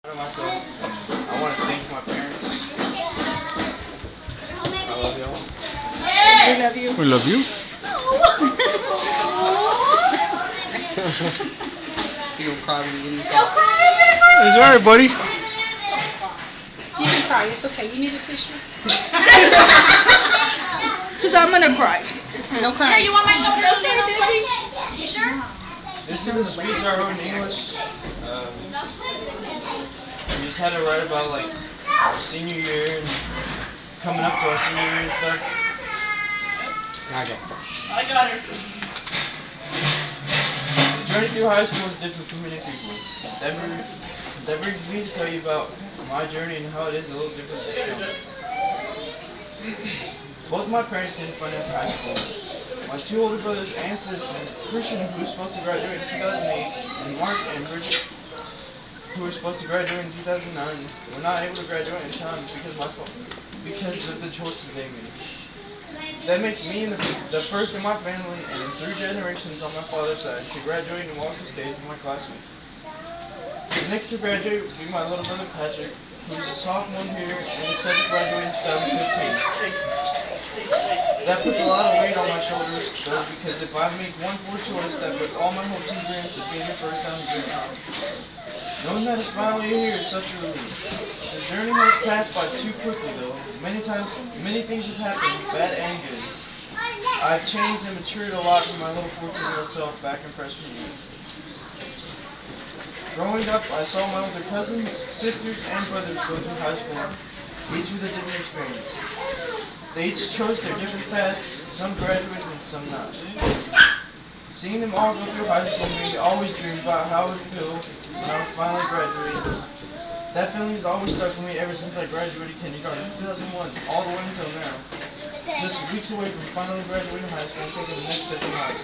Myself, I want to thank my parents. I love y'all. We love you. We love you. You gonna cry when you It's alright, buddy. You can cry. It's okay. You need a tissue? Because I'm going to cry. No crying. Here, you want my shoulder? Okay, you sure? This is a speech I wrote in English. We just had to write about like our senior year and coming up to our senior year and stuff. Okay. I got her. The journey through high school is different for many people. That brings me to tell you about my journey and how it is a little different than some. Both my parents didn't finance high school. My two older brothers and sister, Christian, who was supposed to graduate in 2008, and Mark and Bridget, who were supposed to graduate in 2009, were not able to graduate in time because of the choices they made. That makes me the first in my family and in 3 generations on my father's side to graduate and walk the stage with my classmates. The next to graduate would be my little brother Patrick, who is a sophomore here and is set to graduate in 2015. That puts a lot of weight on my shoulders, though, because if I make one poor choice, that puts all my hopes and dreams of being the first down the drain. Knowing that it's finally here is such a relief. The journey has passed by too quickly, though. Many things have happened, bad and good. I've changed and matured a lot from my little 14-year-old self back in freshman year. Growing up, I saw my older cousins, sisters, and brothers go through high school, each with a different experience. They each chose their different paths, some graduated and some not. Seeing them all go through high school made me always dream about how it would feel when I would finally graduate. That feeling has always stuck with me ever since I graduated kindergarten in 2001, all the way until now. Just weeks away from finally graduating high school and taking the next step in life.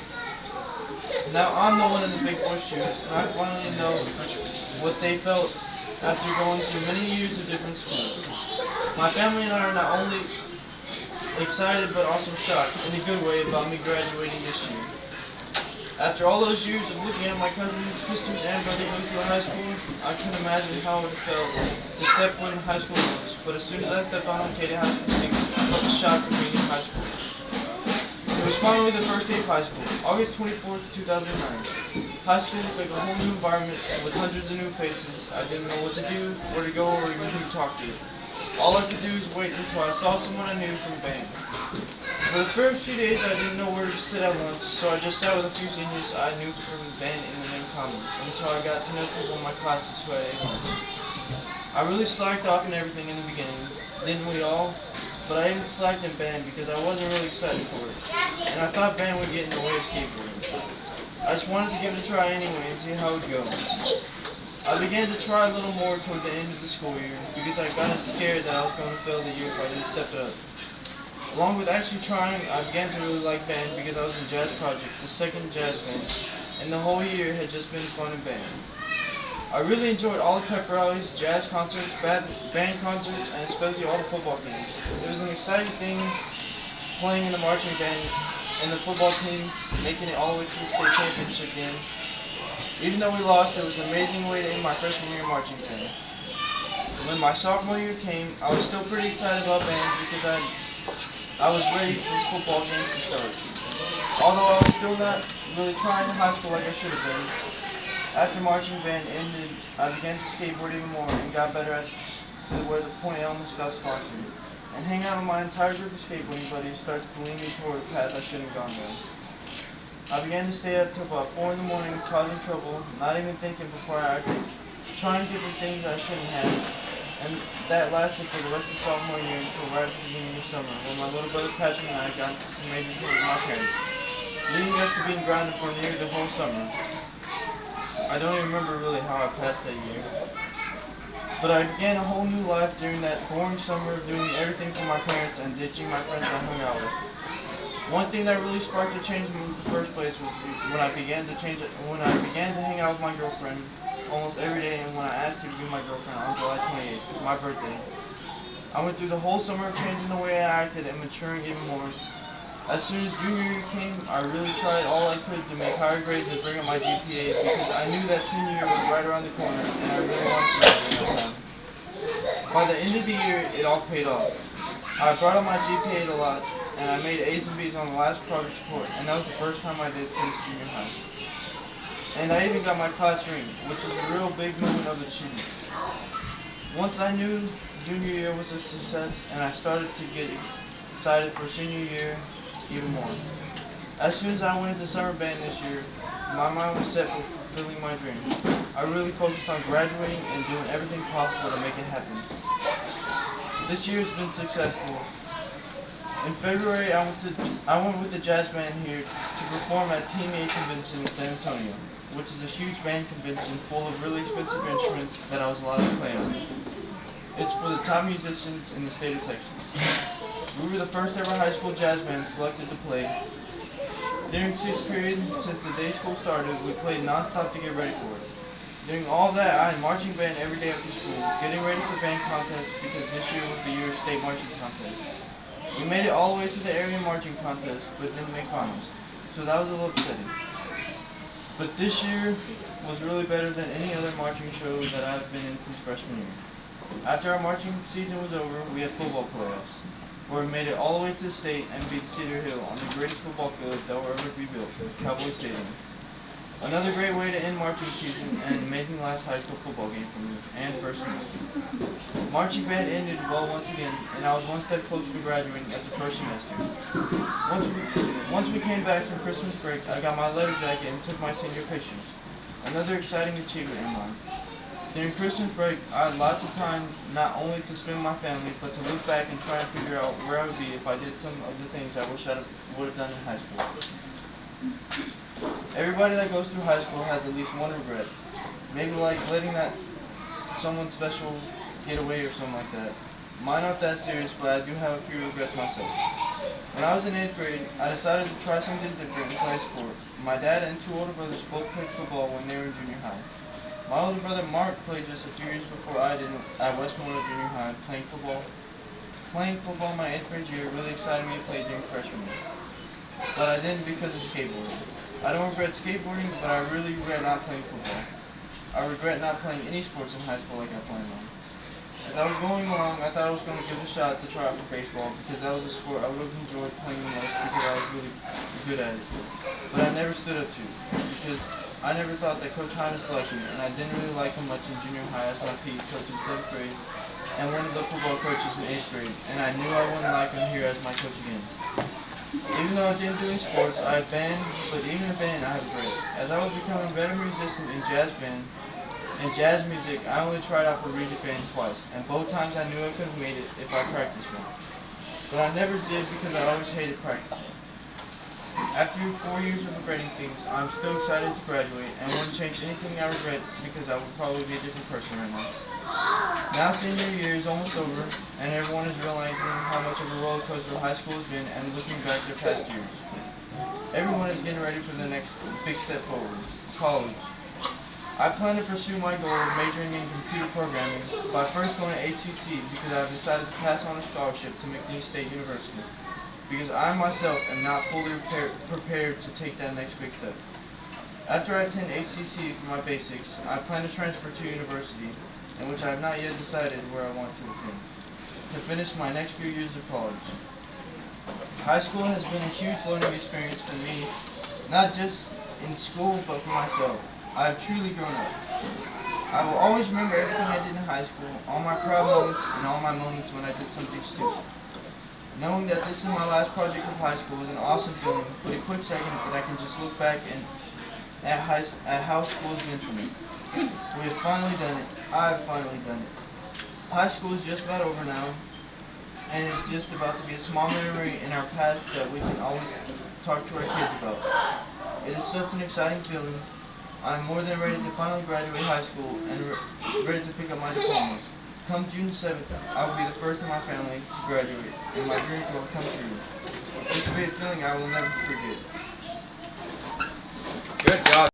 Now I'm the one in the big boy shoes, and I finally know what they felt after going through many years of different schools. My family and I are not only excited but also shocked in a good way about me graduating this year. After all those years of looking at my cousins, sisters, and brothers going through high school, I can imagine how it felt to step foot in high school doors. But as soon as I stepped on Katy High School stage, I felt the shock of being in high school. It was finally the first day of high school, August 24th, 2009. High school looked like a whole new environment with hundreds of new faces. I didn't know what to do, where to go, or even who to talk to. All I could do was wait until I saw someone I knew from band. For the first few days, I didn't know where to sit at lunch, so I just sat with a few seniors I knew from band in the main commons until I got to know people in my classes who I ate lunch. I really slacked off and everything in the beginning, didn't we all? But I even slacked in band because I wasn't really excited for it, and I thought band would get in the way of skateboarding. I just wanted to give it a try anyway and see how it would go. I began to try a little more toward the end of the school year because I got scared that I was going to fail the year if I didn't step it up. Along with actually trying, I began to really like band because I was in Jazz Project, the second jazz band, and the whole year had just been fun in band. I really enjoyed all the pep rallies, jazz concerts, band concerts, and especially all the football games. It was an exciting thing playing in the marching band and the football team making it all the way to the state championship game. Even though we lost, it was an amazing way to end my freshman year marching band. When my sophomore year came, I was still pretty excited about band because I was ready for football games to start. Although I was still not really trying in high school like I should have been. After marching band ended, I began to skateboard even more and got better at to where the Point Elmo got sponsored. And hanging out with my entire group of skateboarding buddies started to lead me toward a path I shouldn't have gone down. I began to stay up till about 4 in the morning, causing trouble, not even thinking before I acted, trying different things I shouldn't have, and that lasted for the rest of sophomore year until right at the beginning of summer, when my little brother Patrick and I got into some major trouble with my parents, leading us to being grounded for nearly the whole summer. I don't even remember really how I passed that year, but I began a whole new life during that boring summer of doing everything for my parents and ditching my friends I hung out with. One thing that really sparked a change in me in the first place was when I began to hang out with my girlfriend almost every day, and when I asked her to be my girlfriend on July 28th, my birthday. I went through the whole summer of changing the way I acted and maturing even more. As soon as junior year came, I really tried all I could to make higher grades and bring up my GPA because I knew that senior year was right around the corner and I really wanted to graduate. By the end of the year, it all paid off. I brought up my GPA a lot, and I made A's and B's on the last progress report, and that was the first time I did since junior high. And I even got my class ring, which was a real big moment of achievement. Once I knew junior year was a success, and I started to get excited for senior year even more. As soon as I went into summer band this year, my mind was set for fulfilling my dream. I really focused on graduating and doing everything possible to make it happen. This year has been successful. In February, I went with the jazz band here to perform at Team A convention in San Antonio, which is a huge band convention full of really expensive instruments that I was allowed to play on. It's for the top musicians in the state of Texas. We were the first ever high school jazz band selected to play. During sixth period, since the day school started, we played non-stop to get ready for it. During all that, I had marching band every day after school, getting ready for band contests because this year was the year of state marching contest. We made it all the way to the area marching contest, but didn't make finals, so that was a little upsetting. But this year was really better than any other marching show that I've been in since freshman year. After our marching season was over, we had football playoffs, where we made it all the way to the state and beat Cedar Hill on the greatest football field that will ever be built, Cowboy Stadium. Another great way to end marching season and an amazing last high school football game for me and first semester. Marching band ended well once again, and I was one step closer to graduating at the first semester. Once we came back from Christmas break, I got my letter jacket and took my senior pictures. Another exciting achievement in mine. During Christmas break, I had lots of time not only to spend with my family, but to look back and try and figure out where I would be if I did some of the things I wish I would have done in high school. Everybody that goes through high school has at least one regret. Maybe like letting that someone special get away or something like that. Mine aren't that serious, but I do have a few regrets myself. When I was in 8th grade, I decided to try something different and play a sport. My dad and two older brothers both played football when they were in junior high. My older brother Mark played just a few years before I did at Westmoreland Junior High, playing football. Playing football my 8th grade year really excited me to play during freshman year. But I didn't because of skateboarding. I don't regret skateboarding, but I really regret not playing football. I regret not playing any sports in high school like I planned on. As I was going along, I thought I was going to give it a shot to try out for baseball because that was a sport I would have enjoyed playing the most because I was really good at it. But I never stood up to it because I never thought that Coach Hines liked me, and I didn't really like him much in junior high as my PE coach in 7th grade and one of the football coaches in 8th grade, and I knew I wouldn't like him here as my coach again. Even though I didn't do any sports, I had band, but even in band I had grit. As I was becoming a better musician in jazz band and jazz music, I only tried out for Regent Band twice, and both times I knew I could have made it if I practiced more. But I never did because I always hated practicing. After 4 years of regretting things, I'm still excited to graduate and wouldn't change anything I regret because I would probably be a different person right now. Now senior year is almost over, and everyone is realizing how much of a roller coaster high school has been and looking back at past years. Everyone is getting ready for the next big step forward, college. I plan to pursue my goal of majoring in computer programming by first going to HCC because I have decided to pass on a scholarship to McNeese State University because I myself am not fully prepared to take that next big step. After I attend HCC for my basics, I plan to transfer to university, in which I have not yet decided where I want to attend, to finish my next few years of college. High school has been a huge learning experience for me, not just in school, but for myself. I have truly grown up. I will always remember everything I did in high school, all my proud moments, and all my moments when I did something stupid. Knowing that this is my last project of high school is an awesome feeling, but a quick second that I can just look back at how school has been for me. We have finally done it. I have finally done it. High school is just about over now, and it's just about to be a small memory in our past that we can always talk to our kids about. It is such an exciting feeling. I'm more than ready to finally graduate high school and ready to pick up my diplomas. Come June 7th, I will be the first in my family to graduate, and my dream will come true. This will be a feeling I will never forget. Good job.